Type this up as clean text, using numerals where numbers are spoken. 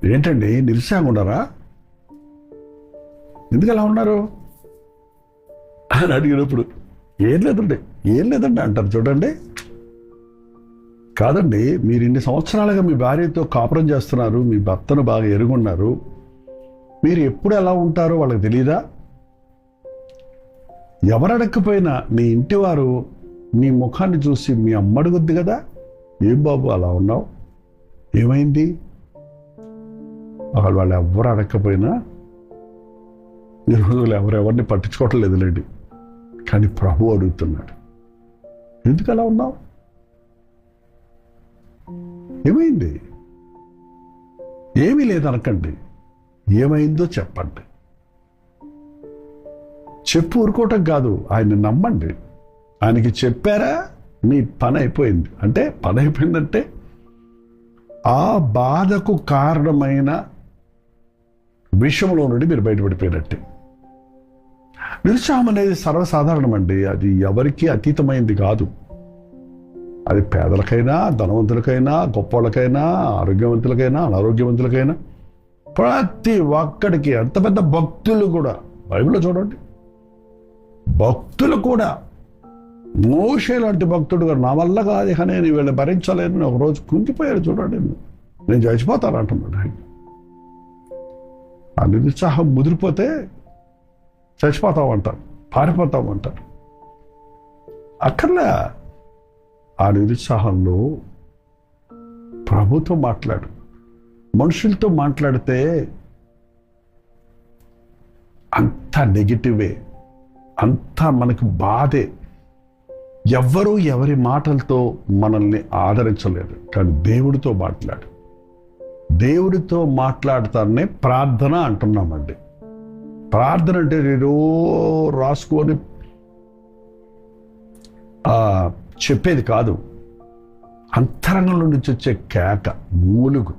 ఏంటండి నిరుత్సాహంగా ఉన్నారా? ఎందుకు అలా ఉన్నారు అని అడిగినప్పుడు ఏం లేదండి అంటారు. చూడండి, కాదండి, మీరు ఇన్ని సంవత్సరాలుగా మీ భార్యతో కాపురం చేస్తున్నారు, మీ భర్తను బాగా ఎరుగున్నారు, మీరు ఎప్పుడు ఎలా ఉంటారో వాళ్ళకి తెలియదా? ఎవరు అడగకపోయినా నీ ఇంటి వారు నీ ముఖాన్ని చూసి మీ అమ్మడుగుద్ది కదా, ఏం బాబు అలా ఉన్నావు, ఏమైంది? వాళ్ళు ఎవరు అడగకపోయినా ఈ రోజులు ఎవరెవరిని పట్టించుకోవటం లేదులేండి. కానీ ప్రభు అడుగుతున్నాడు, ఎందుకు అలా ఉన్నావు, ఏమైంది? ఏమీ లేదనకండి, ఏమైందో చెప్పండి. చెప్పు ఊరుకోవటం కాదు, ఆయన్ని నమ్మండి. ఆయనకి చెప్పారా, మీ పని అయిపోయింది. అంటే పని అయిపోయిందంటే ఆ బాధకు కారణమైన విషయంలో నుండి మీరు బయటపడిపోయినట్టే. నిరుత్సాహం అనేది సర్వసాధారణం అండి. అది ఎవరికీ అతీతమైంది కాదు. అది పేదలకైనా, ధనవంతులకైనా, గొప్పవాళ్ళకైనా, ఆరోగ్యవంతులకైనా, అనారోగ్యవంతులకైనా, ప్రతి ఒక్కడికి, అంత పెద్ద భక్తులు కూడా, బైబిల్లో చూడండి, భక్తులు కూడా, మోషే లాంటి భక్తుడు గారు, నా వల్ల కాదు కానీ నేను వీళ్ళు భరించలేను, ఒకరోజు కుంగిపోయారు. చూడండి, నేను చచ్చిపోతాను అంటున్నాడు ఆయన. ఆ నిరుత్సాహం ముదిరిపోతే చచ్చిపోతామంటారు, పారిపోతామంటారు. అక్కర్లే. ఆ నిరుత్సాహంలో ప్రభుతో మాట్లాడు. మనుషులతో మాట్లాడితే అంత నెగిటివే, అంతా మనకు బాధే. ఎవ్వరూ ఎవరి మాటలతో మనల్ని ఆదరించలేరు. కానీ దేవుడితో మాట్లాడు. దేవుడితో మాట్లాడతానే ప్రార్థన అంటున్నామండి. ప్రార్థన అంటే ఏదో రాసుకొని చెప్పేది కాదు. అంతరంగంలో నుంచి వచ్చే కేక, మూలుగు.